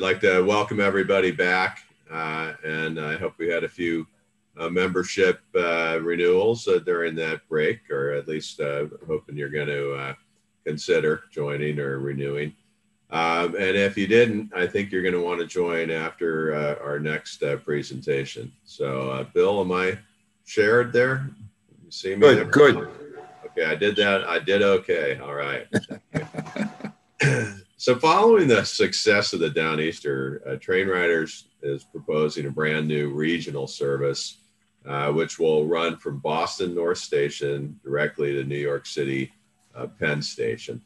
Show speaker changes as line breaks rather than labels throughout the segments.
I'd like to welcome everybody back, and I hope we had a few membership renewals during that break, or at least hoping you're going to consider joining or renewing. And if you didn't, I think you're going to want to join after our next presentation. So, Bill, am I shared there? You see me there?
Good.
Okay, I did that. I did okay. All right. So following the success of the Downeaster, Train Riders is proposing a brand new regional service, which will run from Boston North Station directly to New York City Penn Station.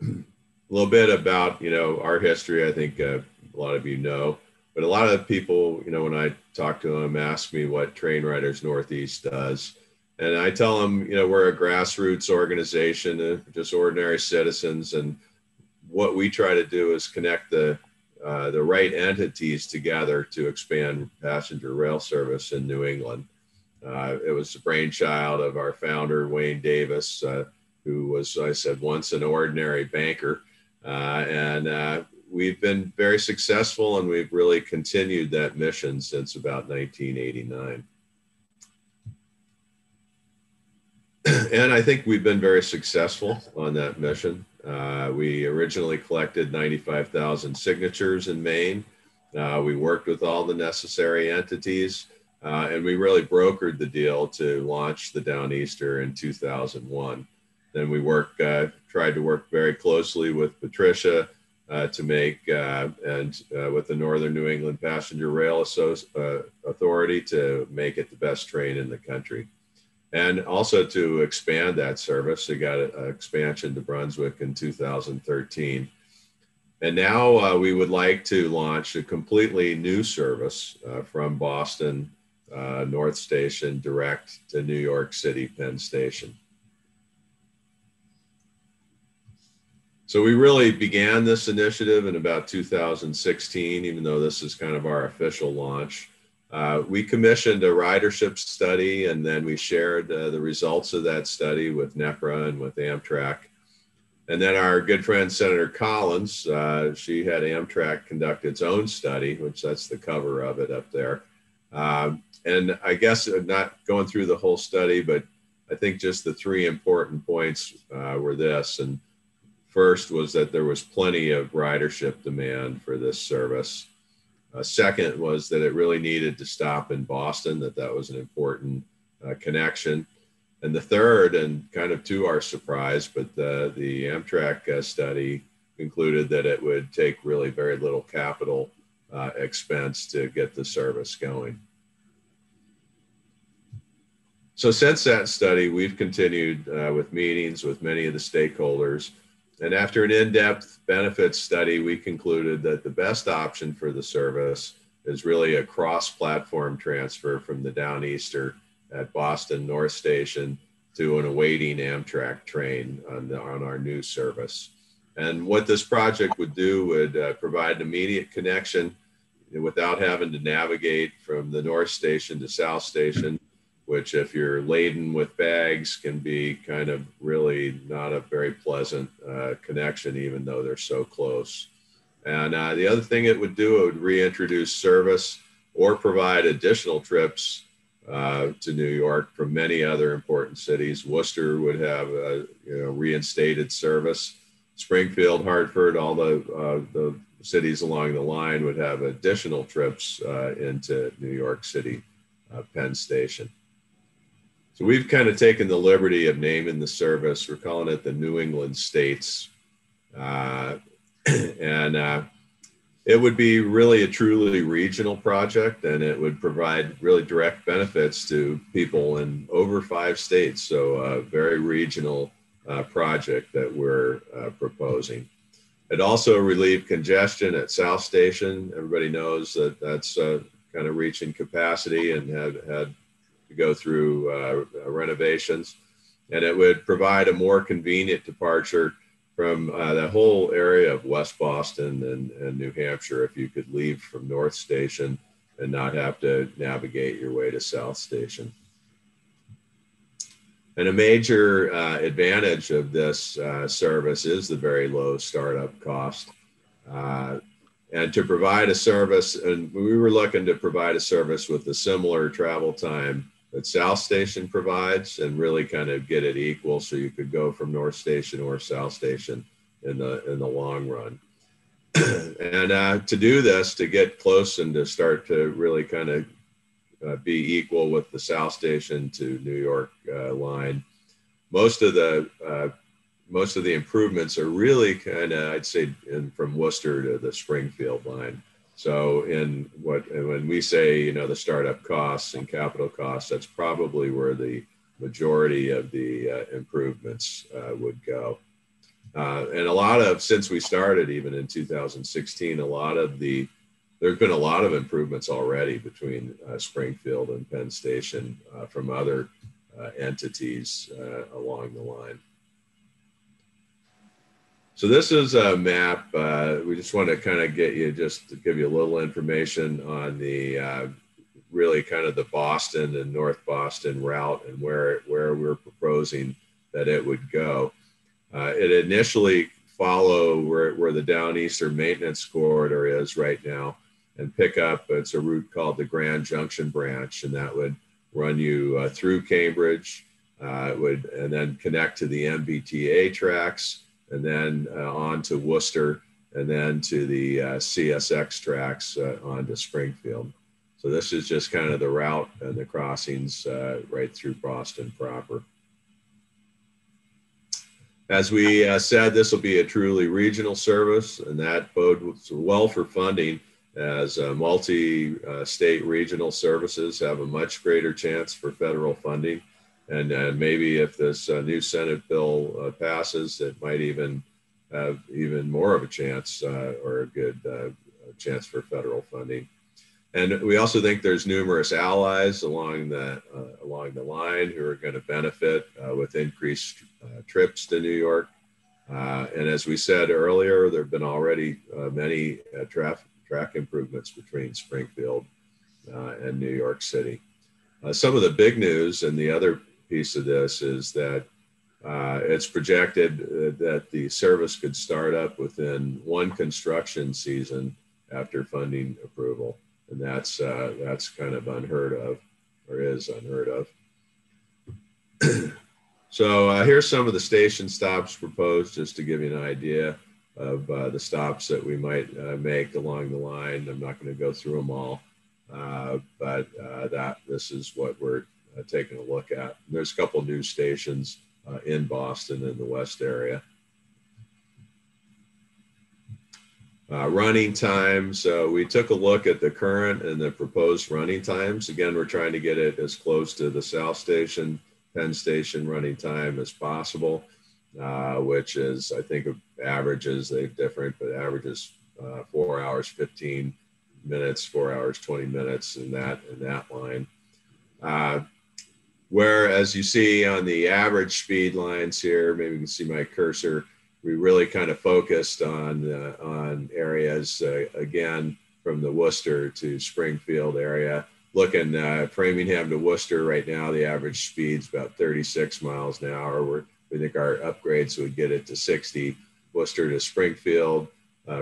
A little bit about, our history, I think a lot of you know, but a lot of people, when I talk to them, ask me what Train Riders Northeast does. And I tell them, we're a grassroots organization, just ordinary citizens. And what we try to do is connect the right entities together to expand passenger rail service in New England. It was the brainchild of our founder, Wayne Davis, who was, I said, once an ordinary banker. And we've been very successful, and we've really continued that mission since about 1989. And I think we've been very successful on that mission. We originally collected 95,000 signatures in Maine. We worked with all the necessary entities, and we really brokered the deal to launch the Downeaster in 2001. Then we tried to work very closely with Patricia to make, and with the Northern New England Passenger Rail Authority to make it the best train in the country. And also to expand that service. We got an expansion to Brunswick in 2013. And now we would like to launch a completely new service from Boston North Station direct to New York City Penn Station. So we really began this initiative in about 2016, even though this is kind of our official launch. We commissioned a ridership study, and then we shared the results of that study with NEPRA and with Amtrak. And then our good friend, Senator Collins, she had Amtrak conduct its own study, which that's the cover of it up there. And I guess not going through the whole study, but I think just the three important points were this. And first was that there was plenty of ridership demand for this service. Second was that it really needed to stop in Boston, that was an important connection. And the third, and kind of to our surprise, but the Amtrak study concluded that it would take really very little capital expense to get the service going. So since that study, we've continued with meetings with many of the stakeholders. And after an in-depth benefits study, we concluded that the best option for the service is really a cross-platform transfer from the Downeaster at Boston North Station to an awaiting Amtrak train on our new service. And what this project would do would provide an immediate connection without having to navigate from the North Station to South Station, which if you're laden with bags can be kind of really not a very pleasant connection, even though they're so close. And the other thing it would do, it would reintroduce service or provide additional trips to New York from many other important cities. Worcester would have reinstated service. Springfield, Hartford, all the cities along the line would have additional trips into New York City Penn Station. So we've kind of taken the liberty of naming the service. We're calling it the New England States. And it would be really a truly regional project, and it would provide really direct benefits to people in over 5 states. So a very regional project that we're proposing. It also relieved congestion at South Station. Everybody knows that that's kind of reaching capacity and had to go through renovations, and it would provide a more convenient departure from the whole area of West Boston and New Hampshire if you could leave from North Station and not have to navigate your way to South Station. And a major advantage of this service is the very low startup cost. And to provide a service, and we were looking to provide a service with a similar travel time that South Station provides, and really kind of get it equal, so you could go from North Station or South Station in the long run. And to do this, to get close and to start to really kind of be equal with the South Station to New York line, most of the improvements are really kind of, I'd say, from Worcester to the Springfield line. So when we say, you know, the startup costs and capital costs, that's probably where the majority of the improvements would go. And a lot of, since we started even in 2016, there's been a lot of improvements already between Springfield and Penn Station from other entities along the line. So this is a map. We just want to kind of just to give you a little information on the really kind of the Boston and North Boston route, and where we're proposing that it would go. It initially follow where the Downeaster maintenance corridor is right now, and pick up, it's a route called the Grand Junction branch, and that would run you through Cambridge, and then connect to the MBTA tracks, and then on to Worcester, and then to the CSX tracks onto Springfield. So this is just kind of the route and the crossings right through Boston proper. As we said, this will be a truly regional service, and that bodes well for funding, as multi-state regional services have a much greater chance for federal funding. And maybe if this new Senate bill passes, it might even have even more of a chance, or a good chance for federal funding. And we also think there's numerous allies along the line who are going to benefit with increased trips to New York. And as we said earlier, there have been already many track improvements between Springfield and New York City. Some of the big news, and the other piece of this, is that it's projected that the service could start up within one construction season after funding approval. And that's kind of unheard of, or is unheard of. So here's some of the station stops proposed, just to give you an idea of the stops that we might make along the line. I'm not going to go through them all, but this is what we're taking a look at. There's a couple new stations in Boston in the West area. Running times, we took a look at the current and the proposed running times. Again, we're trying to get it as close to the South Station, Penn Station running time as possible, which is, I think, averages, they're different, but averages 4 hours, 15 minutes, 4 hours, 20 minutes in that line. Whereas you see on the average speed lines here, maybe you can see my cursor, we really kind of focused on areas, again, from the Worcester to Springfield area. Looking Framingham to Worcester right now, the average speed's about 36 miles an hour. We think our upgrades would get it to 60. Worcester to Springfield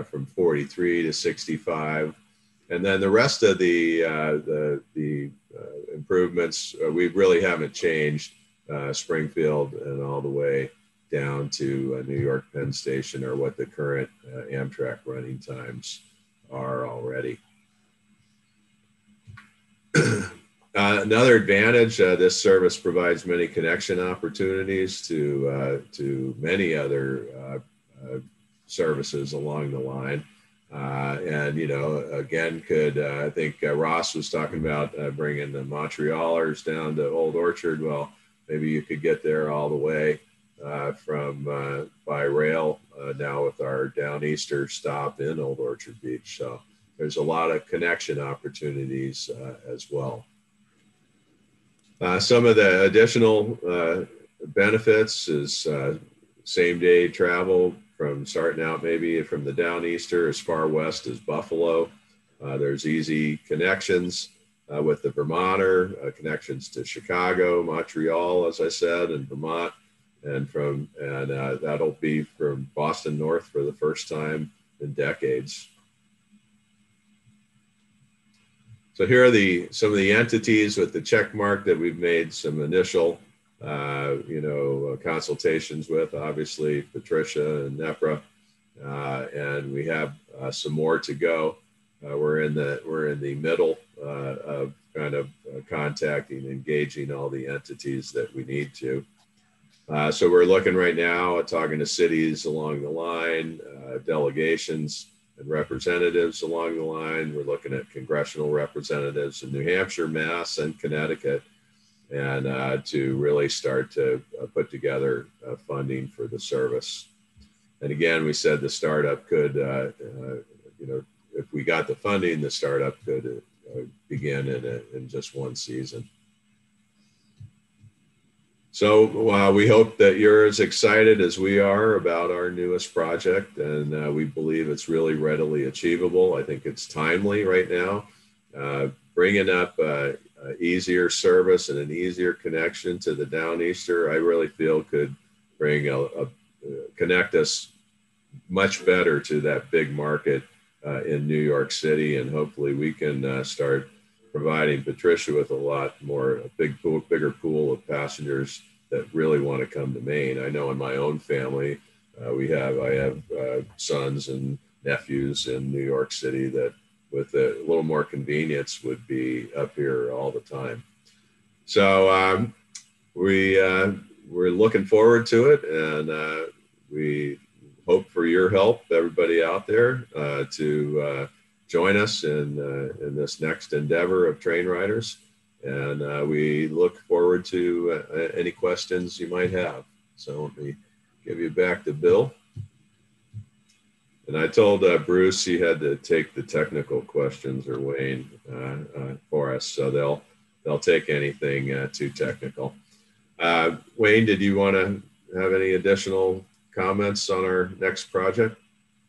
from 43 to 65. And then the rest of the improvements, we really haven't changed. Springfield and all the way down to New York Penn Station are what the current Amtrak running times are already. Another advantage, this service provides many connection opportunities to many other services along the line. And, you know, again, I think Ross was talking about bringing the Montrealers down to Old Orchard. Well, maybe you could get there all the way by rail now with our Downeaster stop in Old Orchard Beach. So there's a lot of connection opportunities as well. Some of the additional benefits is same day travel from starting out maybe from the Downeaster as far west as Buffalo. There's easy connections with the Vermonter, connections to Chicago, Montreal, as I said, and Vermont. And that'll be from Boston North for the first time in decades. So here are some of the entities with the check mark that we've made some initial consultations with. Obviously, Patricia and NEPRA, and we have some more to go. We're in the middle of kind of contacting, engaging all the entities that we need to. So we're looking right now at talking to cities along the line, delegations and representatives along the line. We're looking at congressional representatives in New Hampshire, Mass, and Connecticut, and to really start to put together funding for the service. And again, we said the startup could, if we got the funding, the startup could begin in just one season. So we hope that you're as excited as we are about our newest project, and we believe it's really readily achievable. I think it's timely right now, bringing up easier service and an easier connection to the Downeaster. I really feel could bring connect us much better to that big market in New York City, and hopefully we can start providing Patricia with a bigger pool of passengers that really want to come to Maine. I know in my own family, I have sons and nephews in New York City that with a little more convenience would be up here all the time. So we're looking forward to it, and we hope for your help, everybody out there, to join us in this next endeavor of train riders. And we look forward to any questions you might have. So let me give you back to Bill. And I told Bruce he had to take the technical questions, or Wayne, for us. So they'll take anything too technical. Wayne, did you want to have any additional comments on our next project?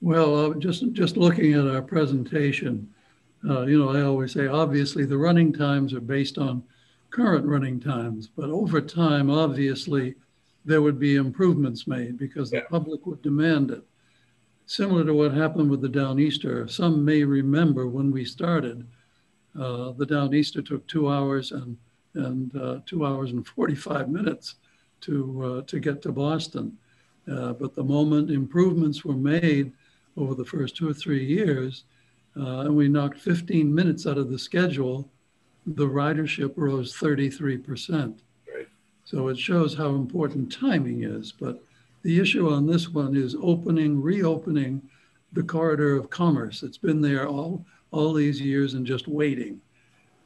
Well, just looking at our presentation, I always say, obviously, the running times are based on current running times, but over time, obviously, there would be improvements made because the public would demand it. Similar to what happened with the Downeaster, some may remember when we started, the Downeaster took 2 hours and 2 hours and 45 minutes to get to Boston. But the moment improvements were made over the first 2 or 3 years, and we knocked 15 minutes out of the schedule, the ridership rose 33%.
Right.
So it shows how important timing is. But the issue on this one is reopening the corridor of commerce. It's been there all these years and just waiting.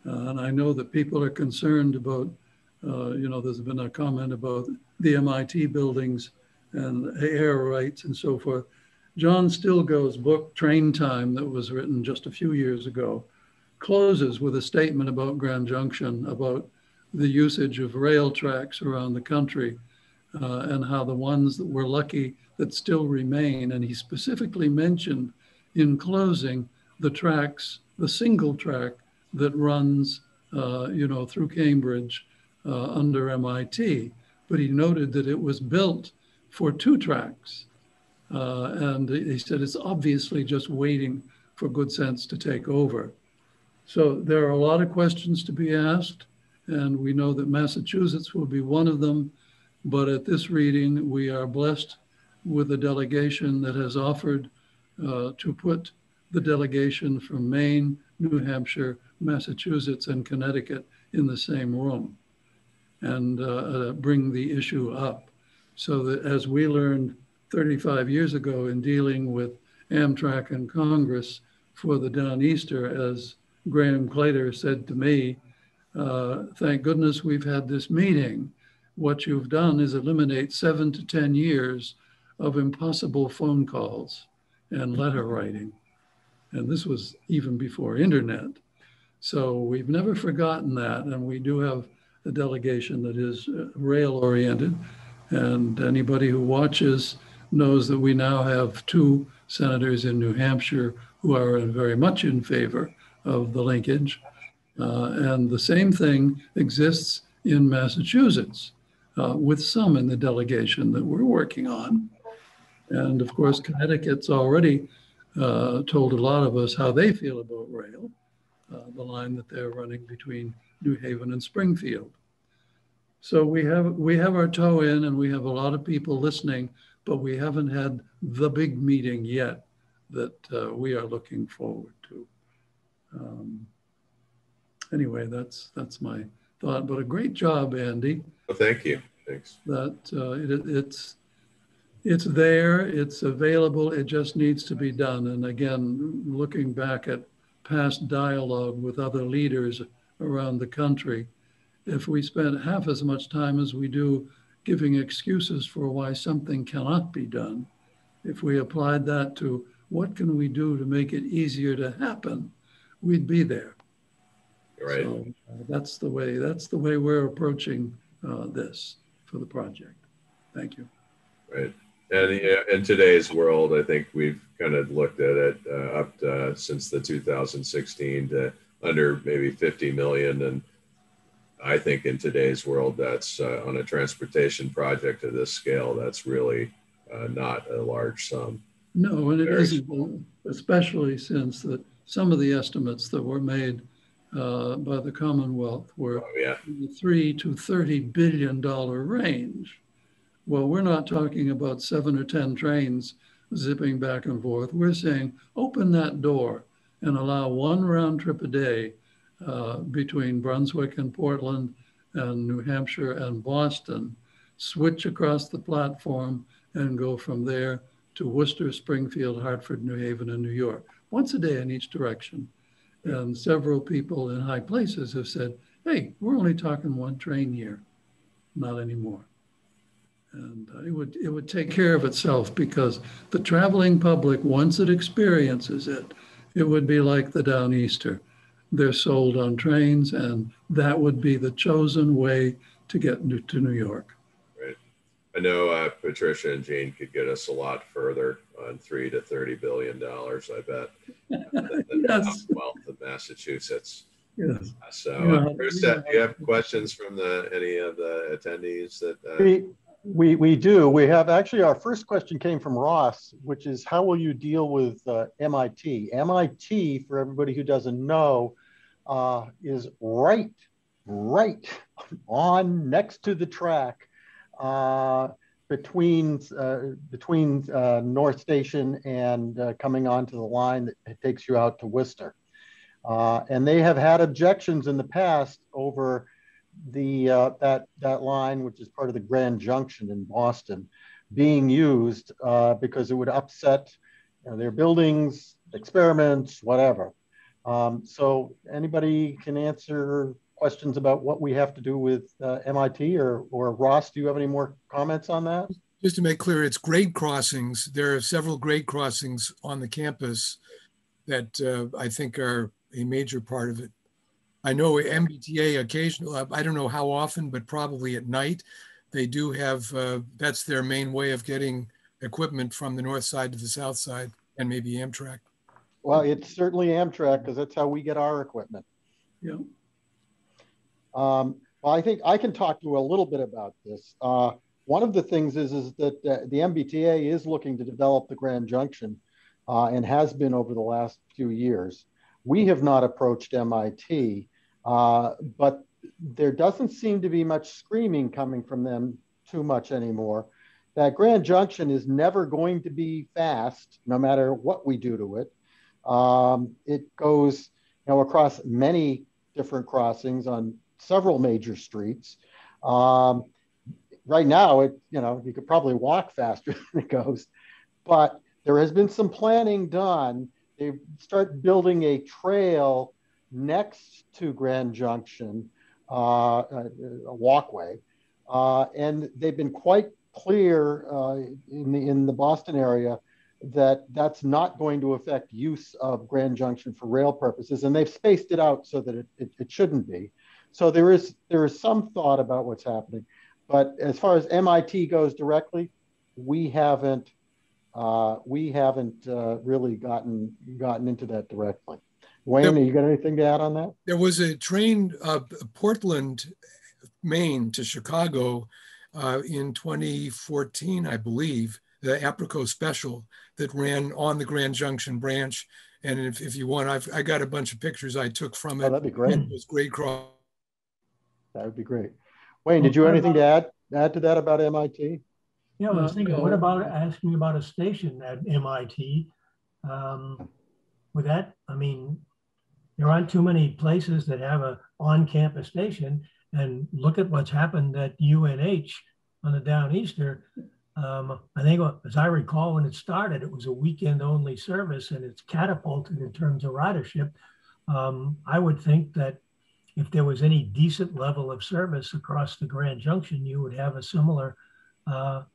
And I know that people are concerned about, there's been a comment about the MIT buildings and air rights and so forth. John Stilgoe's book, Train Time, that was written just a few years ago, closes with a statement about Grand Junction, about the usage of rail tracks around the country, and how the ones that were lucky that still remain. And he specifically mentioned in closing the tracks, the single track that runs, through Cambridge under MIT. But he noted that it was built for 2 tracks. And he said it's obviously just waiting for good sense to take over. So there are a lot of questions to be asked, and we know that Massachusetts will be one of them. But at this reading, we are blessed with a delegation that has offered to put the delegation from Maine, New Hampshire, Massachusetts, and Connecticut in the same room and bring the issue up. So that, as we learned 35 years ago in dealing with Amtrak and Congress for the Downeaster, as Graham Claytor said to me, thank goodness we've had this meeting. What you've done is eliminate 7 to 10 years of impossible phone calls and letter writing. And this was even before internet. So we've never forgotten that. And we do have a delegation that is rail oriented. And anybody who watches knows that we now have 2 senators in New Hampshire who are very much in favor of the linkage. And the same thing exists in Massachusetts, with some in the delegation that we're working on. And of course, Connecticut's already told a lot of us how they feel about rail, the line that they're running between New Haven and Springfield. So we have our toe in, and we have a lot of people listening, but we haven't had the big meeting yet that we are looking forward to. Anyway, that's my thought. But a great job, Andy.
Well, thank you. Thanks.
That it's there, it's available, it just needs to be done. And again, looking back at past dialogue with other leaders around the country, if we spend half as much time as we do giving excuses for why something cannot be done, if we applied that to what can we do to make it easier to happen, we'd be there.
Right.
So that's the way we're approaching this for the project. Thank you.
Right. And in today's world, I think we've kind of looked at it up to, since the 2016 to under maybe 50 million. And I think in today's world, that's on a transportation project of this scale, that's really not a large sum.
No, and it isn't, especially since that some of the estimates that were made by the Commonwealth were in the $3 to $30 billion range. Well, we're not talking about 7 or 10 trains zipping back and forth. We're saying open that door and allow one round trip a day between Brunswick and Portland and New Hampshire and Boston, switch across the platform and go from there to Worcester, Springfield, Hartford, New Haven, and New York, once a day in each direction. And several people in high places have said, hey, we're only talking one train here, not anymore. And it would take care of itself, because the traveling public, once it experiences it, it would be like the Downeaster. They're sold on trains, and that would be the chosen way to get to New York.
Right. I know Patricia and Jane could get us a lot further on $3 to $30 billion, I bet.
Yes.
The wealth of Massachusetts.
Yes.
So, Bruce, do you have questions from any of the attendees that?
We do. We have actually, our first question came from Ross, which is, how will you deal with MIT? MIT, for everybody who doesn't know, is right on next to the track between North Station and coming onto the line that takes you out to Worcester. And they have had objections in the past over that line, which is part of the Grand Junction in Boston, being used because it would upset their buildings, experiments, whatever. So anybody can answer questions about what we have to do with MIT, or Ross, do you have any more comments on that?
Just to make clear, it's grade crossings. There are several grade crossings on the campus that I think are a major part of it. I know MBTA occasionally, I don't know how often, but probably at night, they do have, that's their main way of getting equipment from the north side to the south side, and maybe Amtrak.
Well, it's certainly Amtrak, because that's how we get our equipment.
Yeah.
Well, I think I can talk to you a little bit about this. One of the things is that the MBTA is looking to develop the Grand Junction and has been over the last few years. We have not approached MIT, but there doesn't seem to be much screaming coming from them too much anymore. That Grand Junction is never going to be fast, no matter what we do to it. It goes, across many different crossings on several major streets. Right now, you could probably walk faster than it goes, but there has been some planning done. They start building a trail next to Grand Junction, a walkway, and they've been quite clear in the Boston area that that's not going to affect use of Grand Junction for rail purposes, and they've spaced it out so that it shouldn't be. So there is some thought about what's happening, but as far as MIT goes directly, we haven't really gotten into that directly. Wayne, you got anything to add on that?
There was a train, Portland, Maine to Chicago in 2014, I believe, the Aprico special that ran on the Grand Junction branch. And if you want, I got a bunch of pictures I took from it.
Oh, that'd be great.
It was great cross.
That would be great. Wayne, did you have anything to add to that about MIT?
Yeah, I was thinking, what about asking about a station at MIT? With that, I mean, there aren't too many places that have a on-campus station, and look at what's happened at UNH on the Downeaster. I think, as I recall, when it started, it was a weekend-only service, and it's catapulted in terms of ridership. I would think that if there was any decent level of service across the Grand Junction, you would have a similar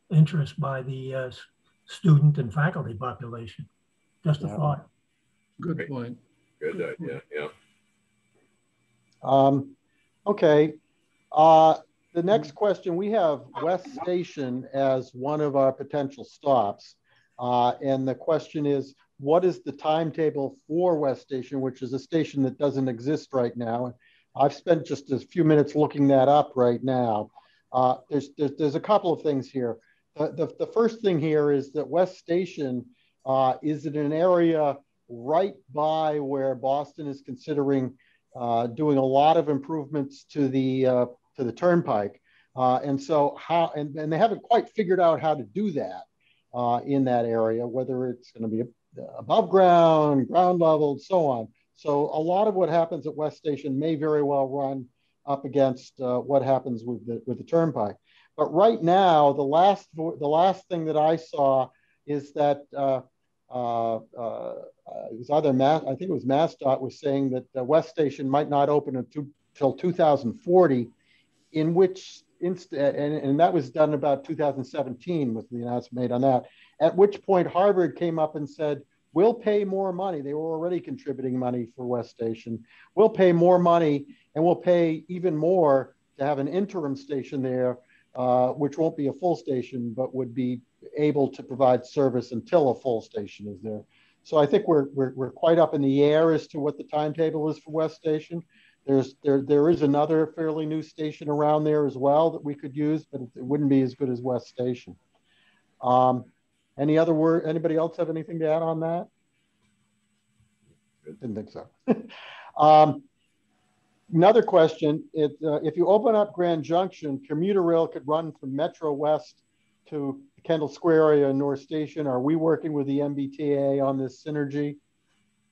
interest by the student and faculty population. Just a thought.
Good point.
Good idea. Yeah.
Okay. The next question, we have West Station as one of our potential stops. And the question is, what is the timetable for West Station, which is a station that doesn't exist right now? I've spent just a few minutes looking that up right now. There's a couple of things here. The first thing here is that West Station is in an area right by where Boston is considering doing a lot of improvements to the turnpike. And so and they haven't quite figured out how to do that in that area, whether it's going to be above ground, ground level, and so on. So a lot of what happens at West Station may very well run up against what happens with the turnpike. But right now, the last thing that I saw is that it was either I think it was MassDOT was saying that West Station might not open until 2040, in which and that was done about 2017 was the announcement made on that. At which point Harvard came up and said, we'll pay more money. They were already contributing money for West Station. We'll pay more money, and we'll pay even more to have an interim station there, which won't be a full station, but would be able to provide service until a full station is there. So I think we're quite up in the air as to what the timetable is for West Station. There is another fairly new station around there as well that we could use, but it wouldn't be as good as West Station. Anybody else have anything to add on that? Didn't think so. Another question, if you open up Grand Junction, commuter rail could run from Metro West to the Kendall Square area and North Station. Are we working with the MBTA on this synergy?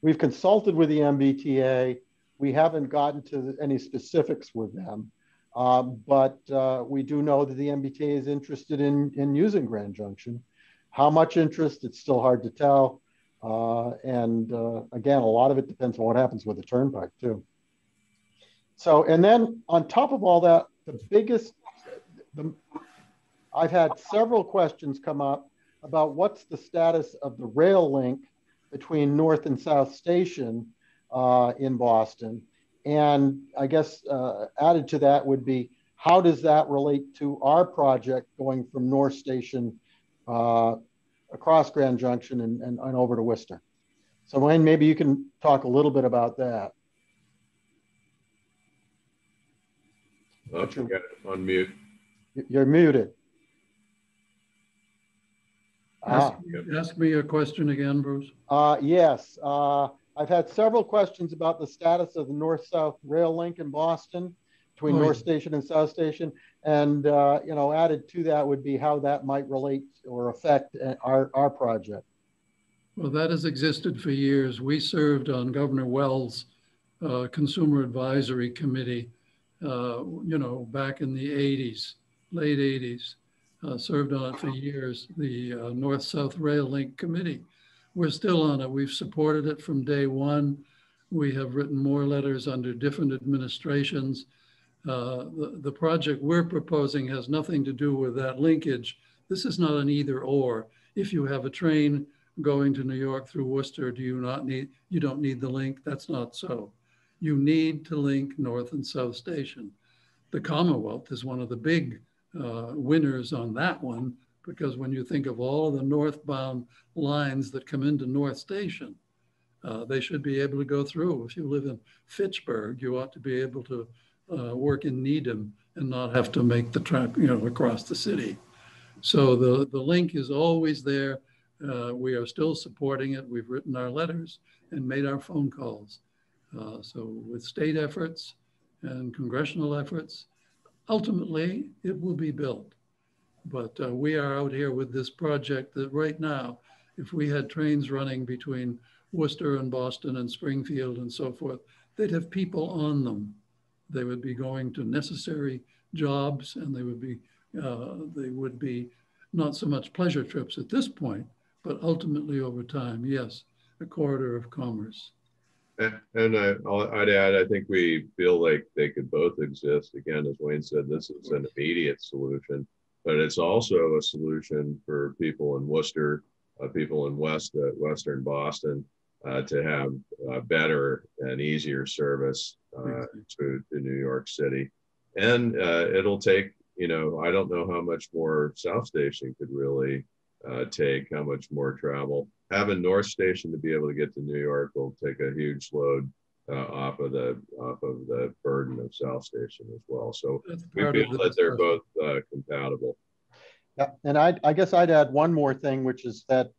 We've consulted with the MBTA. We haven't gotten to any specifics with them, but we do know that the MBTA is interested in using Grand Junction. How much interest, it's still hard to tell. And again, a lot of it depends on what happens with the turnpike too. So, and then on top of all that, I've had several questions come up about what's the status of the rail link between North and South Station in Boston. And I guess added to that would be, how does that relate to our project going from North Station across Grand Junction and over to Worcester? So Wayne, maybe you can talk a little bit about that.
Oh, you got it on mute.
You're muted.
Ask me a question again, Bruce.
Yes. I've had several questions about the status of the north-south rail link in Boston between North Station and South Station. And, added to that would be how that might relate or affect our project.
Well, that has existed for years. We served on Governor Wells' Consumer Advisory Committee, back in the 80s, late 80s. Served on it for years, the North-South Rail Link Committee. We're still on it. We've supported it from day one. We have written more letters under different administrations. The project we're proposing has nothing to do with that linkage. This is not an either or. If you have a train going to New York through Worcester, you don't need the link? That's not so. You need to link North and South Station. The Commonwealth is one of the big winners on that one, because when you think of all the northbound lines that come into North Station, they should be able to go through. If you live in Fitchburg, you ought to be able to work in Needham and not have to make the trek, across the city. So the link is always there. We are still supporting it. We've written our letters and made our phone calls. So with state efforts and congressional efforts, ultimately it will be built. But we are out here with this project that right now, if we had trains running between Worcester and Boston and Springfield and so forth, they'd have people on them. They would be going to necessary jobs, and they would be not so much pleasure trips at this point, but ultimately over time, yes, a corridor of commerce.
And I'd add, I think we feel like they could both exist. Again, as Wayne said, this is an immediate solution, but it's also a solution for people in Worcester, people in Western Boston, to have better and easier service to New York City. And it'll take, I don't know how much more South Station could really take, how much more travel. Having North Station to be able to get to New York will take a huge load off of the burden of South Station as well. So we feel that they're both compatible.
Yeah, and I guess I'd add one more thing, which is that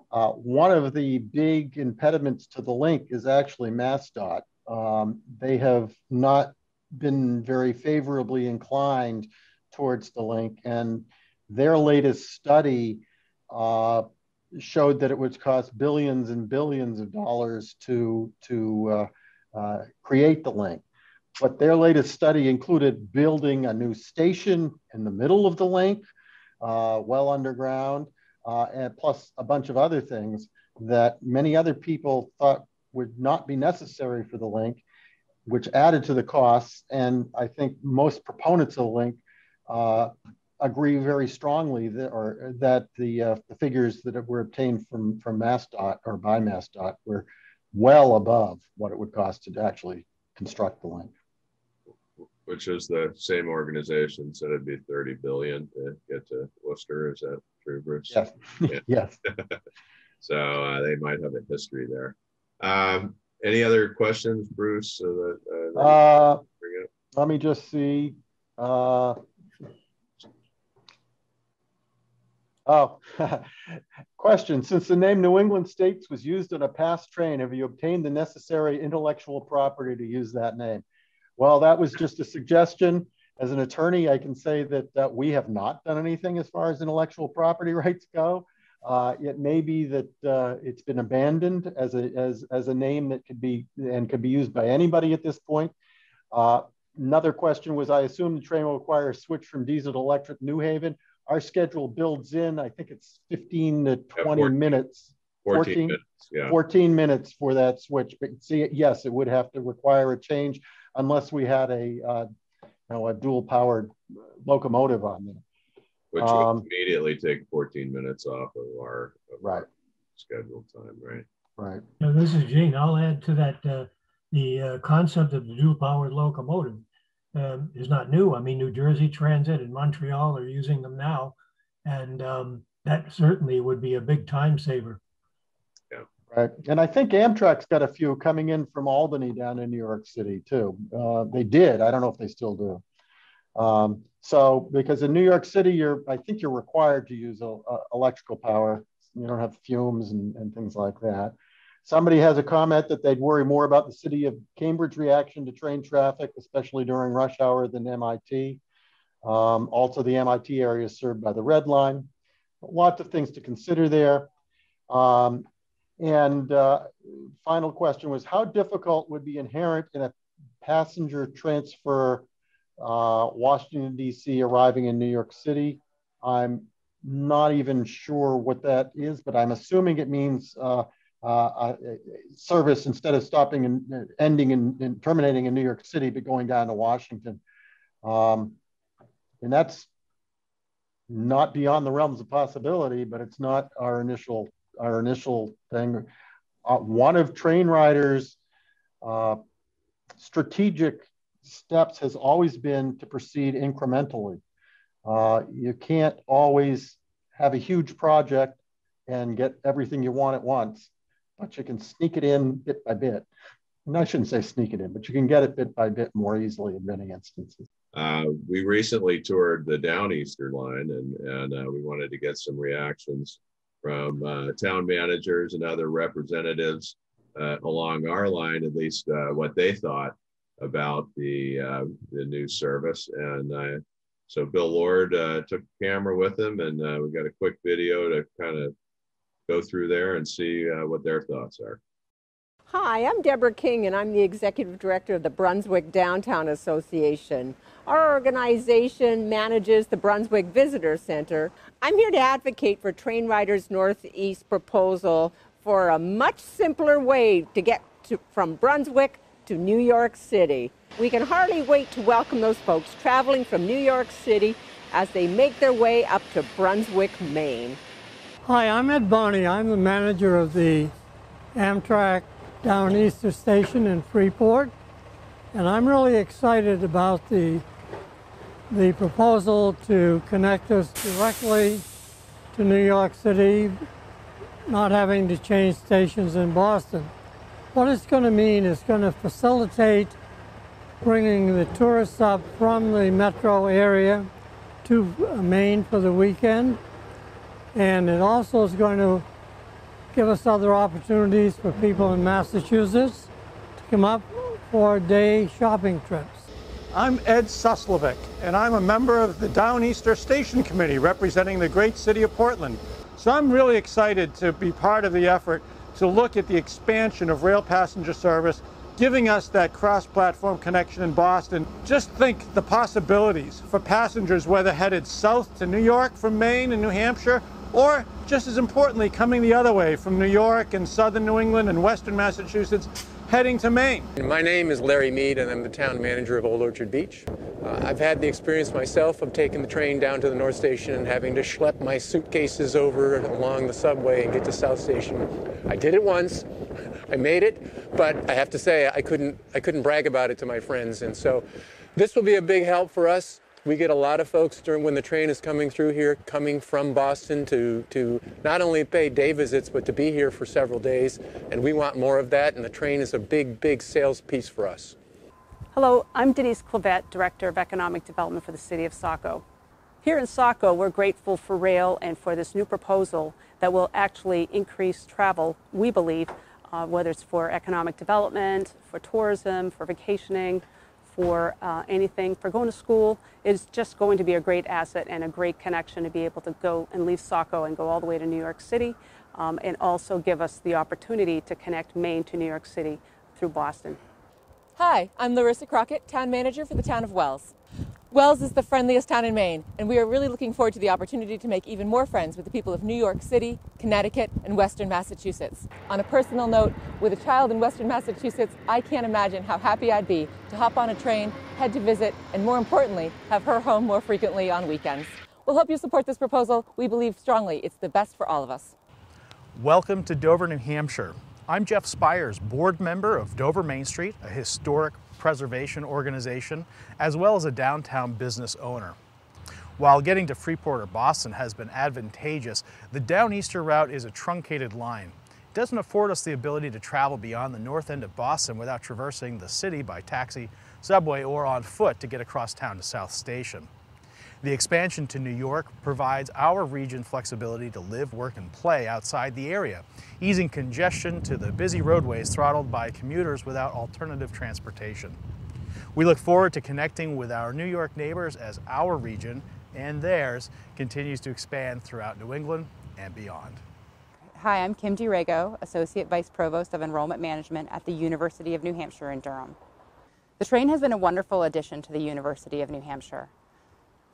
one of the big impediments to the link is actually MassDOT. They have not been very favorably inclined towards the link, and their latest study showed that it would cost billions and billions of dollars to create the link. But their latest study included building a new station in the middle of the link, well underground, and plus a bunch of other things that many other people thought would not be necessary for the link, which added to the costs. And I think most proponents of the link agree very strongly that the figures that were obtained from MassDOT or by MassDOT were well above what it would cost to actually construct the link.
Which is the same organization said it'd be 30 billion to get to Worcester. Is that true, Bruce?
Yes. Yeah. Yes.
So they might have a history there. Any other questions, Bruce?
Let me just see. Question. Since the name New England States was used on a past train, have you obtained the necessary intellectual property to use that name? Well, that was just a suggestion. As an attorney, I can say that we have not done anything as far as intellectual property rights go. It may be that it's been abandoned as a name that could be used by anybody at this point. Another question was, I assume the train will require a switch from diesel to electric New Haven. Our schedule builds in, I think it's 15 to 20 minutes.
14 minutes, yeah.
14 minutes for that switch. But see, yes, it would have to require a change unless we had a dual-powered locomotive on there.
Which would immediately take 14 minutes off of our
right
scheduled time, right?
Right.
Now, this is Gene. I'll add to that the concept of the dual-powered locomotive is not new. I mean, New Jersey Transit and Montreal are using them now, and that certainly would be a big time saver.
Yeah. Right. And I think Amtrak's got a few coming in from Albany down in New York City too. They did. I don't know if they still do. So because in New York City, I think you're required to use electrical power. You don't have fumes and things like that. Somebody has a comment that they'd worry more about the city of Cambridge reaction to train traffic, especially during rush hour, than MIT. Also, the MIT area is served by the Red Line. Lots of things to consider there. Final question was, how difficult would be inherent in a passenger transfer Washington, D.C. arriving in New York City? I'm not even sure what that is, but I'm assuming it means service instead of stopping and ending and terminating in New York City, but going down to Washington. And that's not beyond the realms of possibility, but it's not our initial thing. One of train riders' strategic steps has always been to proceed incrementally. You can't always have a huge project and get everything you want at once, but you can sneak it in bit by bit. And I shouldn't say sneak it in, but you can get it bit by bit more easily in many instances.
We recently toured the Downeaster line, and we wanted to get some reactions from town managers and other representatives along our line, at least what they thought about the new service. And so Bill Lord took a camera with him, and we got a quick video to kind of go through there and see what their thoughts are.
Hi, I'm Deborah King, and I'm the Executive Director of the Brunswick Downtown Association. Our organization manages the Brunswick Visitor Center. I'm here to advocate for Train Riders Northeast proposal for a much simpler way to get from Brunswick to New York City. We can hardly wait to welcome those folks traveling from New York City as they make their way up to Brunswick, Maine.
Hi, I'm Ed Bonney. I'm the manager of the Amtrak Downeaster Station in Freeport, and I'm really excited about the proposal to connect us directly to New York City, not having to change stations in Boston. What it's going to mean is going to facilitate bringing the tourists up from the metro area to Maine for the weekend, and it also is going to give us other opportunities for people in Massachusetts to come up for day shopping trips.
I'm Ed Suslovic, and I'm a member of the Downeaster Station Committee representing the great city of Portland. So I'm really excited to be part of the effort to look at the expansion of rail passenger service, giving us that cross-platform connection in Boston. Just think the possibilities for passengers whether headed south to New York from Maine and New Hampshire, or just as importantly, coming the other way from New York and southern New England and western Massachusetts, heading to Maine.
My name is Larry Mead, and I'm the town manager of Old Orchard Beach. I've had the experience myself of taking the train down to the North Station and having to schlep my suitcases over along the subway and get to South Station. I did it once. I made it, but I have to say I couldn't brag about it to my friends, and so this will be a big help for us. We get a lot of folks when the train is coming through here, coming from Boston to not only pay day visits, but to be here for several days. And we want more of that, and the train is a big, big sales piece for us.
Hello, I'm Denise Clavette, Director of Economic Development for the City of Saco. Here in Saco, we're grateful for rail and for this new proposal that will actually increase travel, we believe, whether it's for economic development, for tourism, for vacationing, for anything, for going to school. It's just going to be a great asset and a great connection to be able to go and leave Saco and go all the way to New York City, and also give us the opportunity to connect Maine to New York City through Boston.
Hi, I'm Larissa Crockett, Town Manager for the Town of Wells. Wells is the friendliest town in Maine, and we are really looking forward to the opportunity to make even more friends with the people of New York City, Connecticut, and Western Massachusetts. On a personal note, with a child in Western Massachusetts, I can't imagine how happy I'd be to hop on a train, head to visit, and more importantly, have her home more frequently on weekends. We'll hope you support this proposal. We believe strongly it's the best for all of us.
Welcome to Dover, New Hampshire. I'm Jeff Spires, board member of Dover Main Street, a historic preservation organization, as well as a downtown business owner. While getting to Freeport or Boston has been advantageous, the Downeaster route is a truncated line. It doesn't afford us the ability to travel beyond the north end of Boston without traversing the city by taxi, subway, or on foot to get across town to South Station. The expansion to New York provides our region flexibility to live, work, and play outside the area, easing congestion to the busy roadways throttled by commuters without alternative transportation. We look forward to connecting with our New York neighbors as our region and theirs continues to expand throughout New England and beyond.
Hi, I'm Kim DiRego, Associate Vice Provost of Enrollment Management at the University of New Hampshire in Durham. The train has been a wonderful addition to the University of New Hampshire.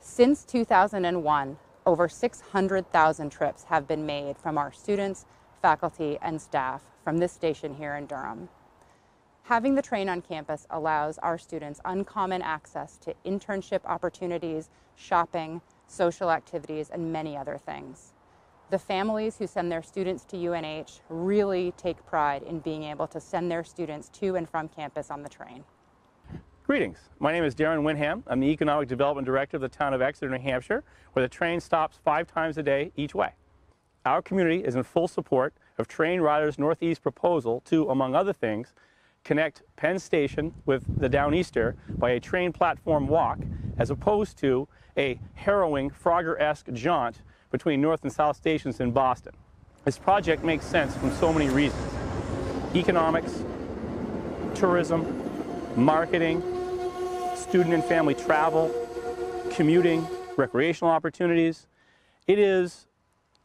Since 2001, over 600,000 trips have been made from our students, faculty, and staff from this station here in Durham. Having the train on campus allows our students uncommon access to internship opportunities, shopping, social activities, and many other things. The families who send their students to UNH really take pride in being able to send their students to and from campus on the train.
Greetings. My name is Darren Winham. I'm the Economic Development Director of the town of Exeter, New Hampshire, where the train stops 5 times a day each way. Our community is in full support of Train Riders Northeast proposal to, among other things, connect Penn Station with the Downeaster by a train platform walk as opposed to a harrowing Frogger-esque jaunt between North and South stations in Boston. This project makes sense from so many reasons: economics, tourism, marketing, student and family travel, commuting, recreational opportunities. It is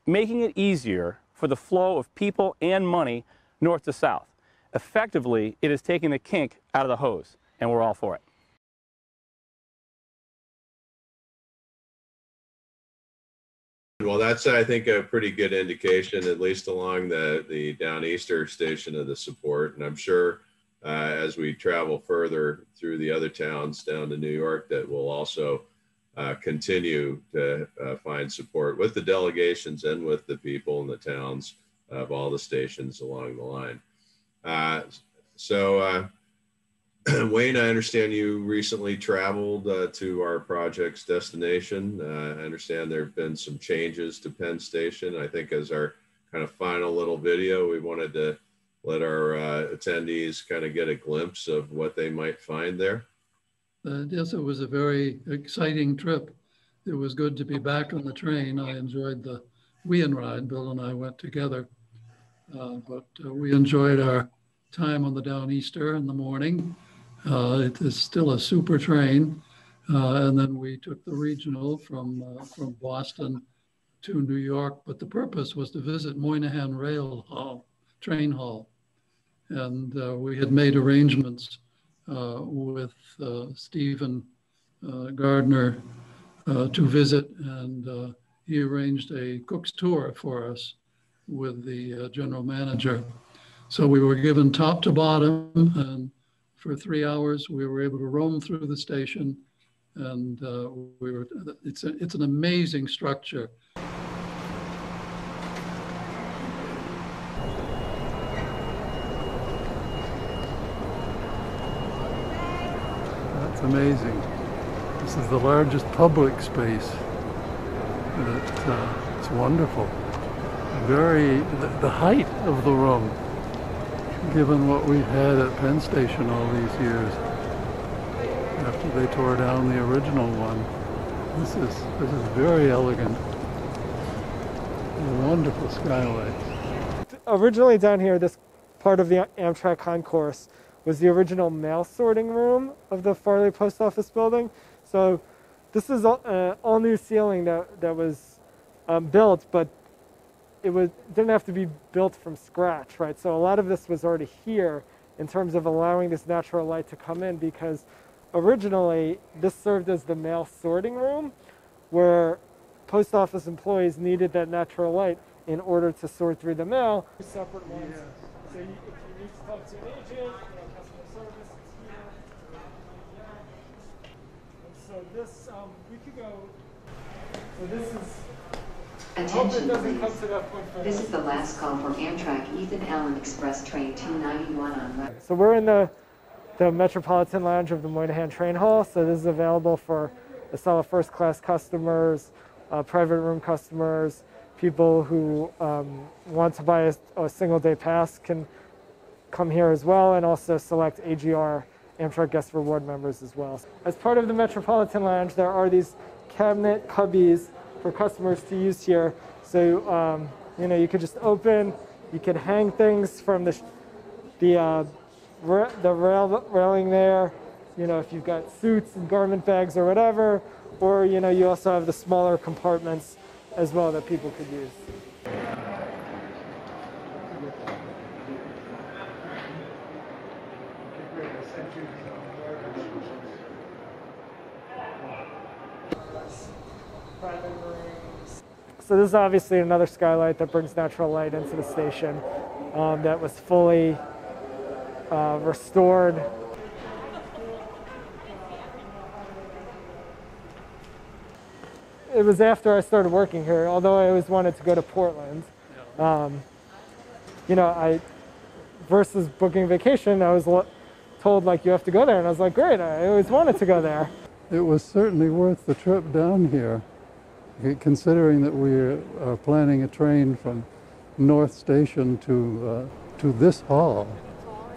making it easier for the flow of people and money north to south. Effectively, it is taking the kink out of the hose, and we're all for it.
Well, that's, I think, a pretty good indication, at least along the Downeaster station of the support. And I'm sure as we travel further through the other towns down to New York, that we'll also continue to find support with the delegations and with the people in the towns of all the stations along the line. Wayne, I understand you recently traveled to our project's destination. I understand there have been some changes to Penn Station. I think as our kind of final little video, we wanted to let our attendees kind of get a glimpse of what they might find there.
Yes, it was a very exciting trip. It was good to be back on the train. I enjoyed the Wien ride. Bill and I went together, but we enjoyed our time on the Downeaster in the morning. It is still a super train. And then we took the regional from Boston to New York, but the purpose was to visit Moynihan Train Hall. And we had made arrangements with Stephen Gardner to visit, and he arranged a cook's tour for us with the general manager. So we were given top to bottom, and for 3 hours we were able to roam through the station, and it's an amazing structure. That's amazing. This is the largest public space. It's wonderful. The height of the room, given what we've had at Penn Station all these years, after they tore down the original one. This is very elegant. A wonderful skylight.
Originally down here, this part of the Amtrak concourse was the original mail sorting room of the Farley Post Office building. So this is all new ceiling that was built, but it didn't have to be built from scratch, right? So a lot of this was already here in terms of allowing this natural light to come in, because originally this served as the mail sorting room where post office employees needed that natural light in order to sort through the mail. Separate ones. Yeah. So if you need to talk to an agent, customer service is here. And so this, we could go, so this is,
attention please. This is the last call for Amtrak Ethan Allen Express Train 291 on.
So we're in the Metropolitan Lounge of the Moynihan Train Hall. So this is available for the solid first class customers, private room customers, people who want to buy a single day pass can come here as well, and also select AGR Amtrak Guest Reward members as well. As part of the Metropolitan Lounge, there are these cabinet cubbies for customers to use here. So you could just open, you could hang things from the railing there, if you've got suits and garment bags or whatever, or you also have the smaller compartments as well that people could use. So this is obviously another skylight that brings natural light into the station that was fully restored. It was after I started working here, although I always wanted to go to Portland. Versus booking a vacation, I was told you have to go there, and I was like, great, I always wanted to go there.
It was certainly worth the trip down here, considering that we are planning a train from North Station to this hall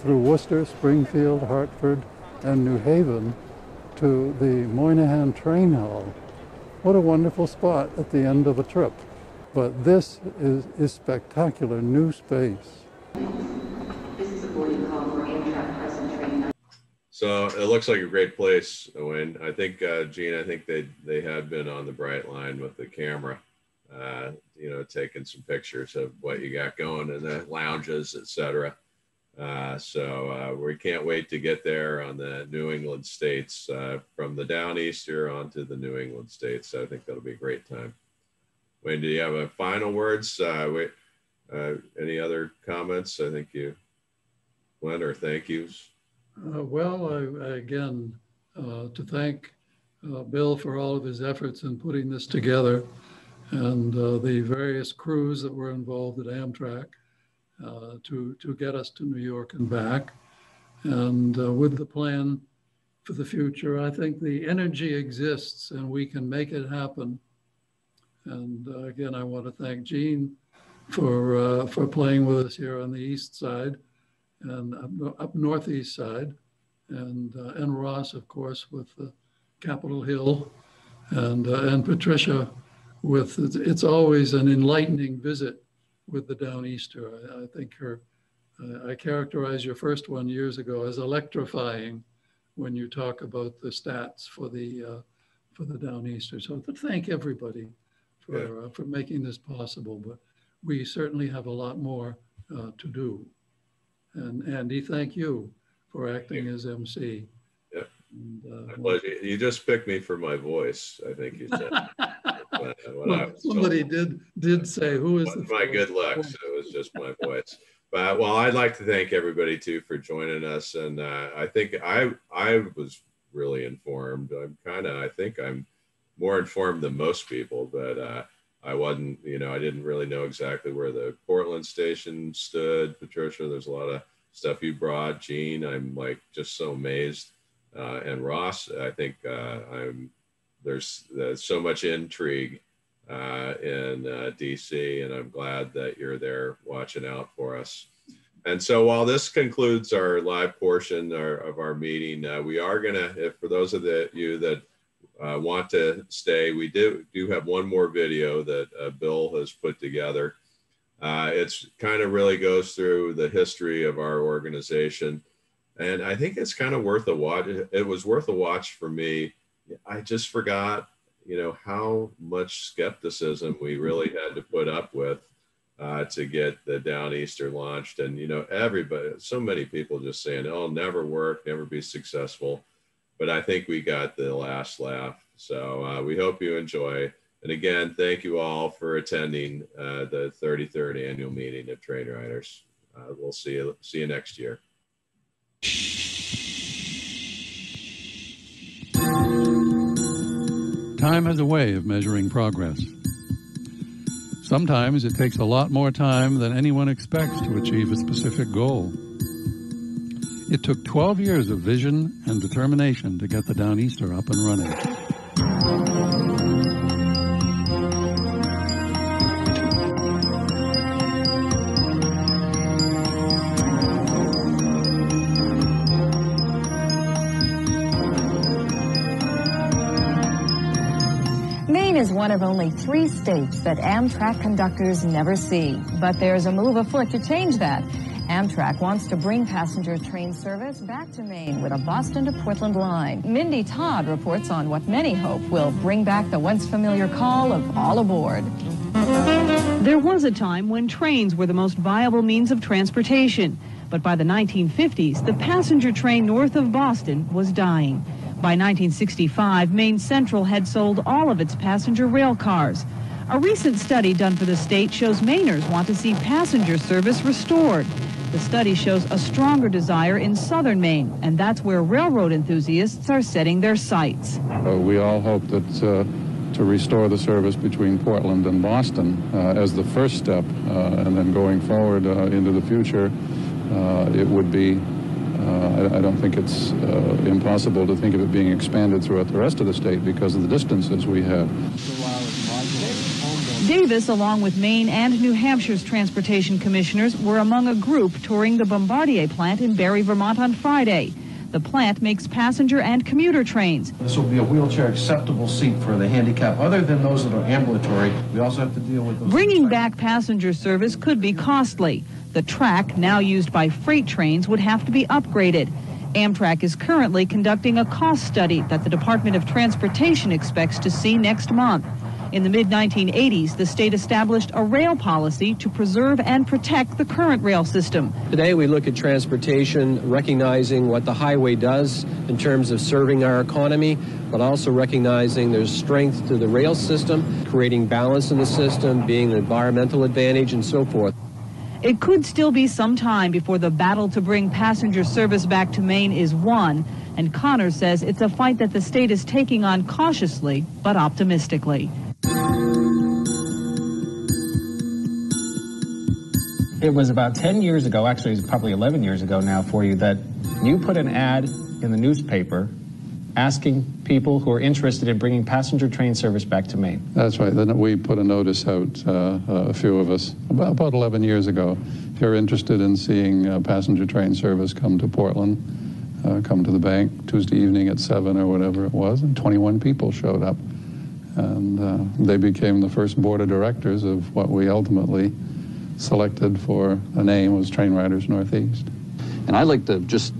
through Worcester, Springfield, Hartford, and New Haven to the Moynihan Train Hall. What a wonderful spot at the end of a trip. But this is spectacular new space.
This is a boarding call for Amtrak present train.
So it looks like a great place, Owen. I think, Gene, I think they had been on the Bright Line with the camera, you know, taking some pictures of what you got going in the lounges, etc. So we can't wait to get there on the New England states, from the Downeaster onto the New England states. I think that'll be a great time. Wayne, do you have a final words? Any other comments? I think you, Glenn, or thank yous?
Again, to thank Bill for all of his efforts in putting this together, and the various crews that were involved at Amtrak to get us to New York and back. And with the plan for the future, I think the energy exists and we can make it happen. And again, I want to thank Gene for playing with us here on the east side and up northeast side, and Ross, of course, with Capitol Hill, and Patricia with, it's always an enlightening visit with the Downeaster. I think I characterized your first one years ago as electrifying when you talk about the stats for the Downeaster. So thank everybody for making this possible, but we certainly have a lot more to do. And Andy, thank you for acting as MC.
Yeah, my pleasure. You just picked me for my voice, I think you said.
Somebody did say, who is
my good luck, so it was just my voice. But well, I'd like to thank everybody too for joining us, and I think I was really informed. I think I'm more informed than most people, but I wasn't, you know, I didn't really know exactly where the Portland station stood. Patricia, there's a lot of stuff you brought. Gene, I'm like just so amazed, and Ross, I think there's so much intrigue in DC, and I'm glad that you're there watching out for us. And so while this concludes our live portion of our meeting, we are gonna, for those of you that want to stay, we do have one more video that Bill has put together. It's kind of really goes through the history of our organization, and I think it's kind of worth a watch. It was worth a watch for me. I just forgot, you know, how much skepticism we really had to put up with to get the Downeaster launched. And, you know, everybody, so many people just saying, oh, never work, never be successful. But I think we got the last laugh. So we hope you enjoy. And again, thank you all for attending the 33rd annual meeting of Train Riders. We'll see you next year.
Time has a way of measuring progress. Sometimes it takes a lot more time than anyone expects to achieve a specific goal. It took 12 years of vision and determination to get the Downeaster up and running.
Is one of only 3 states that Amtrak conductors never see. But there's a move afoot to change that. Amtrak wants to bring passenger train service back to Maine with a Boston to Portland line. Mindy Todd reports on what many hope will bring back the once familiar call of all aboard.
There was a time when trains were the most viable means of transportation. But by the 1950s, the passenger train north of Boston was dying. By 1965, Maine Central had sold all of its passenger rail cars. A recent study done for the state shows Mainers want to see passenger service restored. The study shows a stronger desire in southern Maine, and that's where railroad enthusiasts are setting their sights.
We all hope that to restore the service between Portland and Boston as the first step, and then going forward into the future, it would be I don't think it's impossible to think of it being expanded throughout the rest of the state because of the distances we have.
Davis, along with Maine and New Hampshire's transportation commissioners, were among a group touring the Bombardier plant in Barre, Vermont on Friday. The plant makes passenger and commuter trains.
This will be a wheelchair acceptable seat for the handicapped. Other than those that are ambulatory, we also have to deal with those.
Bringing back passenger service could be costly. The track, now used by freight trains, would have to be upgraded. Amtrak is currently conducting a cost study that the Department of Transportation expects to see next month. In the mid-1980s, the state established a rail policy to preserve and protect the current rail system.
Today we look at transportation, recognizing what the highway does in terms of serving our economy, but also recognizing there's strength to the rail system, creating balance in the system, being an environmental advantage, and so forth.
It could still be some time before the battle to bring passenger service back to Maine is won, and Connor says it's a fight that the state is taking on cautiously but optimistically.
It was about 10 years ago, actually it's probably 11 years ago now for you, that you put an ad in the newspaper asking people who are interested in bringing passenger train service back to Maine.
That's right. Then we put a notice out, a few of us, about 11 years ago. If you're interested in seeing passenger train service, come to Portland, come to the bank Tuesday evening at 7 or whatever it was, and 21 people showed up. And they became the first board of directors of what we ultimately selected for a name was Train Riders Northeast.
And I'd like to just,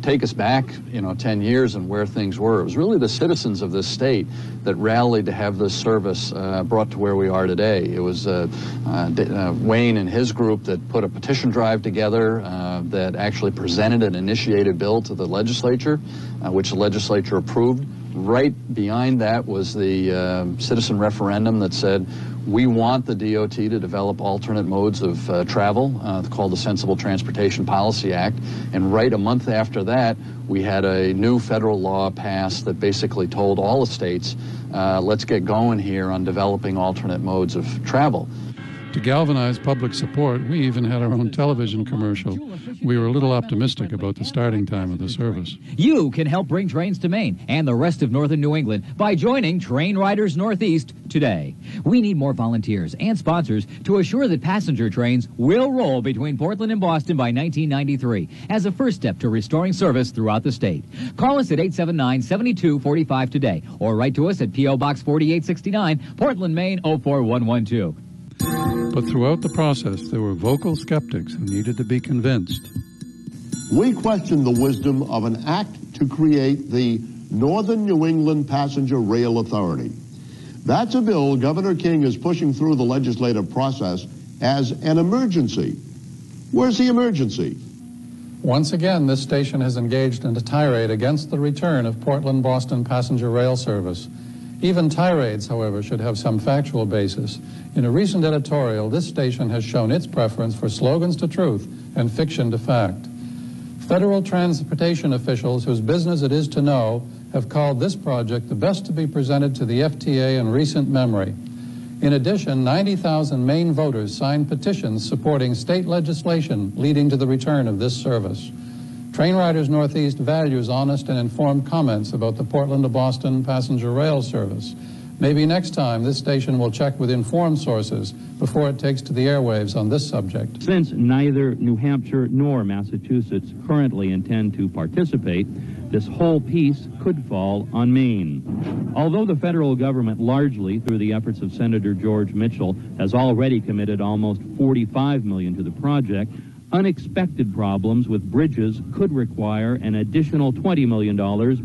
take us back, 10 years and where things were. It was really the citizens of this state that rallied to have this service brought to where we are today. It was Wayne and his group that put a petition drive together that actually presented an initiated bill to the legislature, which the legislature approved. Right behind that was the citizen referendum that said, we want the DOT to develop alternate modes of travel, called the Sensible Transportation Policy Act. And right a month after that, we had a new federal law passed that basically told all the states, let's get going here on developing alternate modes of travel.
To galvanize public support, we even had our own television commercial. We were a little optimistic about the starting time of the service.
You can help bring trains to Maine and the rest of northern New England by joining Train Riders Northeast today. We need more volunteers and sponsors to assure that passenger trains will roll between Portland and Boston by 1993 as a first step to restoring service throughout the state. Call us at 879-7245 today or write to us at P.O. Box 4869, Portland, Maine 04112.
But throughout the process, there were vocal skeptics who needed to be convinced.
We question the wisdom of an act to create the Northern New England Passenger Rail Authority. That's a bill Governor King is pushing through the legislative process as an emergency. Where's the emergency?
Once again, this station has engaged in a tirade against the return of Portland-Boston passenger rail service. Even tirades, however, should have some factual basis. In a recent editorial, this station has shown its preference for slogans to truth and fiction to fact. Federal transportation officials whose business it is to know have called this project the best to be presented to the FTA in recent memory. In addition, 90,000 Maine voters signed petitions supporting state legislation leading to the return of this service. Train Riders Northeast values honest and informed comments about the Portland to Boston passenger rail service. Maybe next time this station will check with informed sources before it takes to the airwaves on this subject.
Since neither New Hampshire nor Massachusetts currently intend to participate, this whole piece could fall on Maine. Although the federal government, largely through the efforts of Senator George Mitchell, has already committed almost $45 million to the project, unexpected problems with bridges could require an additional $20 million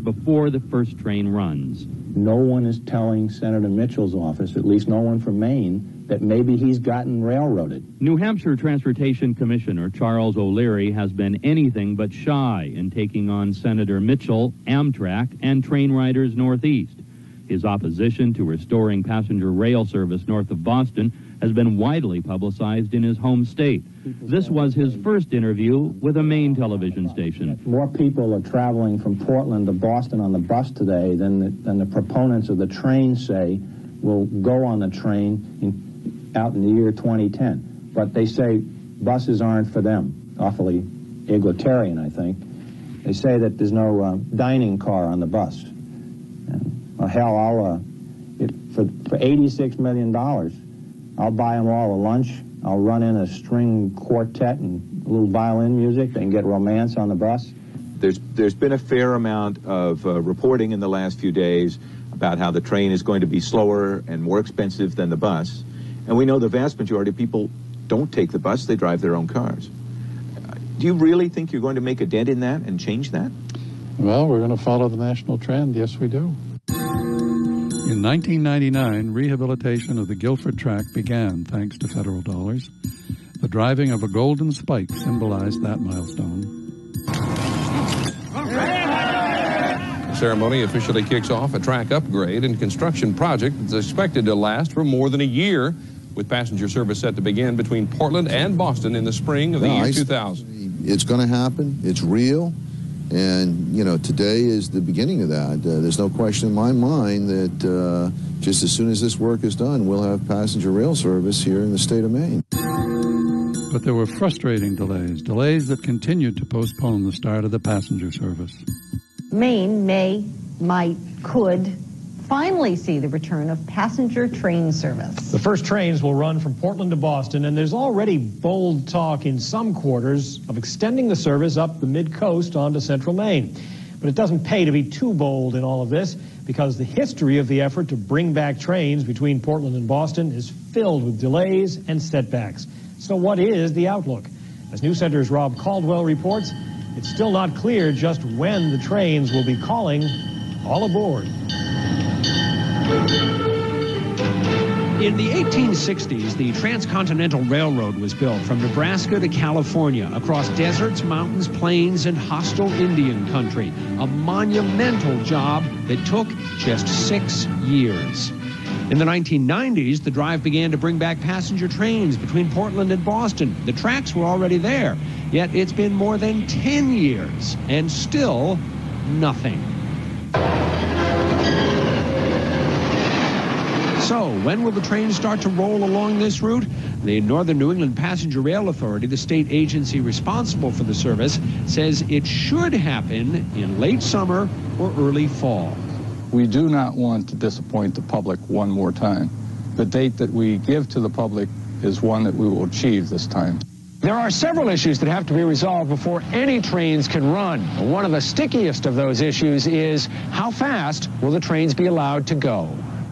before the first train runs.
No one is telling Senator Mitchell's office, at least no one from Maine, that maybe he's gotten railroaded.
New Hampshire Transportation Commissioner Charles O'Leary has been anything but shy in taking on Senator Mitchell, Amtrak, and Train Riders Northeast. His opposition to restoring passenger rail service north of Boston has been widely publicized in his home state. This was his first interview with a Maine television station.
More people are traveling from Portland to Boston on the bus today than the proponents of the train say will go on the train out in the year 2010. But they say buses aren't for them. Awfully egalitarian, I think. They say that there's no dining car on the bus. Well, hell, for $86 million, I'll buy them all a lunch. I'll run in a string quartet and a little violin music. They can get romance on the bus.
There's been a fair amount of reporting in the last few days about how the train is going to be slower and more expensive than the bus. And we know the vast majority of people don't take the bus, they drive their own cars. Do you really think you're going to make a dent in that and change that?
Well, we're going to follow the national trend. Yes, we do.
In 1999, rehabilitation of the Guilford track began thanks to federal dollars. The driving of a golden spike symbolized that milestone.
The ceremony officially kicks off a track upgrade and construction project that's expected to last for more than a year, with passenger service set to begin between Portland and Boston in the spring of the year 2000.
It's going to happen. It's real. And, you know, today is the beginning of that. There's no question in my mind that just as soon as this work is done, we'll have passenger rail service here in the state of Maine.
But there were frustrating delays that continued to postpone the start of the passenger service.
Maine could finally see the return of passenger train service.
The first trains will run from Portland to Boston, and there's already bold talk in some quarters of extending the service up the mid-coast onto central Maine. But it doesn't pay to be too bold in all of this, because the history of the effort to bring back trains between Portland and Boston is filled with delays and setbacks. So what is the outlook? As News Center's Rob Caldwell reports, it's still not clear just when the trains will be calling all aboard. In the 1860s, the Transcontinental Railroad was built from Nebraska to California, across deserts, mountains, plains, and hostile Indian country. A monumental job that took just 6 years. In the 1990s, the drive began to bring back passenger trains between Portland and Boston. The tracks were already there, yet it's been more than 10 years, and still nothing. So, when will the trains start to roll along this route? The Northern New England Passenger Rail Authority, the state agency responsible for the service, says it should happen in late summer or early fall.
We do not want to disappoint the public one more time. The date that we give to the public is one that we will achieve this time.
There are several issues that have to be resolved before any trains can run. One of the stickiest of those issues is how fast will the trains be allowed to go?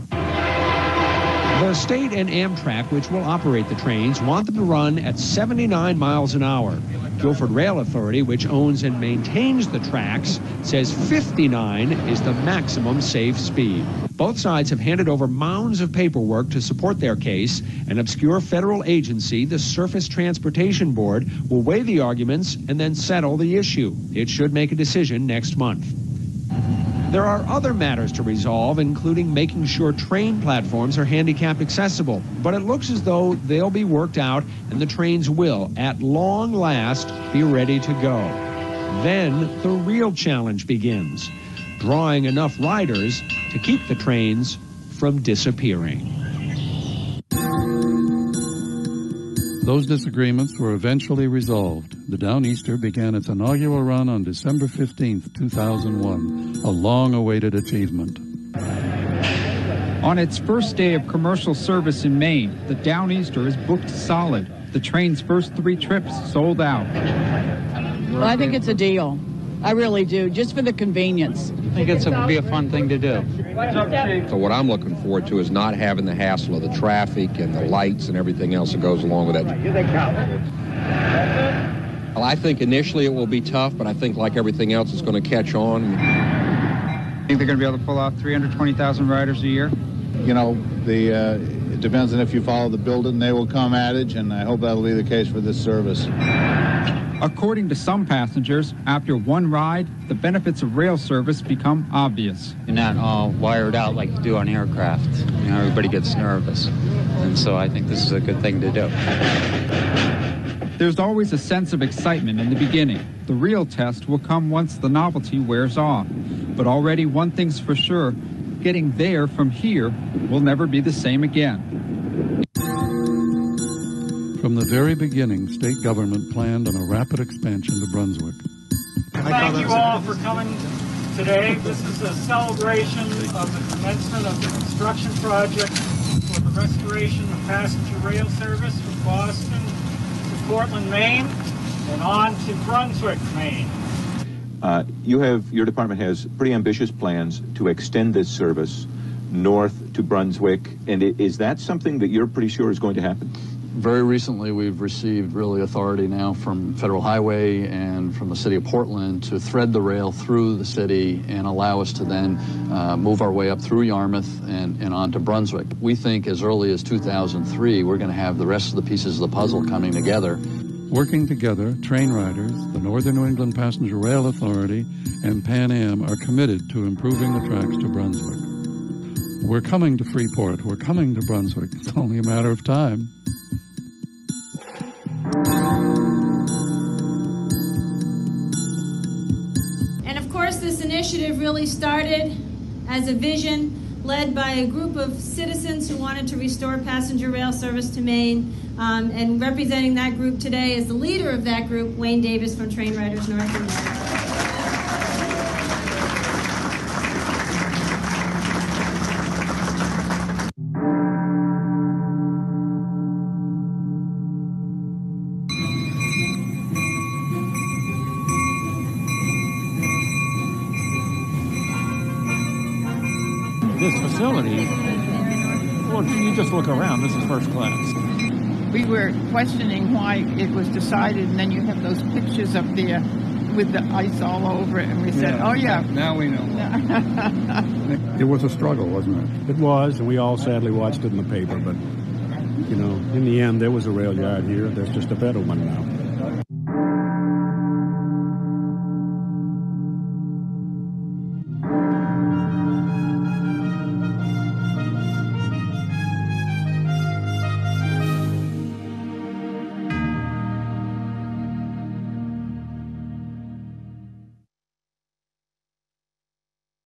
The state and Amtrak, which will operate the trains, want them to run at 79 miles an hour. Guilford Rail Authority, which owns and maintains the tracks, says 59 is the maximum safe speed. Both sides have handed over mounds of paperwork to support their case. An obscure federal agency, the Surface Transportation Board, will weigh the arguments and then settle the issue. It should make a decision next month. There are other matters to resolve, including making sure train platforms are handicap accessible. But it looks as though they'll be worked out, and the trains will, at long last, be ready to go. Then the real challenge begins, drawing enough riders to keep the trains from disappearing.
Those disagreements were eventually resolved. The Downeaster began its inaugural run on December 15, 2001, a long-awaited achievement.
On its first day of commercial service in Maine, the Downeaster is booked solid. The train's first 3 trips sold out.
Well, I think it's a deal. I really do, just for the convenience.
I think it would be a fun thing to do.
So what I'm looking forward to is not having the hassle of the traffic and the lights and everything else that goes along with that. Well, I think initially it will be tough, but I think like everything else, it's going to catch on.
I think they're going to be able to pull off 320,000 riders a year.
You know, it depends on if you follow the build it and they will come adage, and I hope that'll be the case for this service.
According to some passengers, after one ride, the benefits of rail service become obvious.
You're not all wired out like you do on aircraft. You know, everybody gets nervous. And so I think this is a good thing to do.
There's always a sense of excitement in the beginning. The real test will come once the novelty wears off. But already one thing's for sure, getting there from here will never be the same again.
From the very beginning, state government planned on a rapid expansion to Brunswick.
Thank you all for coming today. This is a celebration of the commencement of the construction project for the restoration of passenger rail service from Boston to Portland, Maine, and on to Brunswick, Maine.
Your department has pretty ambitious plans to extend this service north to Brunswick, and is that something that you're pretty sure is going to happen?
Very recently, we've received really authority now from Federal Highway and from the city of Portland to thread the rail through the city and allow us to then move our way up through Yarmouth and on to Brunswick. We think as early as 2003, we're going to have the rest of the pieces of the puzzle coming together.
Working together, train riders, the Northern New England Passenger Rail Authority, and Pan Am are committed to improving the tracks to Brunswick. We're coming to Freeport. We're coming to Brunswick. It's only a matter of time.
And of course, this initiative really started as a vision led by a group of citizens who wanted to restore passenger rail service to Maine. And representing that group today is the leader of that group, Wayne Davis from Train Riders North America.
This facility, well, you just look around, this is first class.
We were questioning why it was decided, and then you have those pictures up there with the ice all over it, and we said, oh yeah.
Now we know.
It was a struggle, wasn't it?
It was, and we all sadly watched it in the paper, but, you know, in the end, there was a rail yard here. There's just a better one now.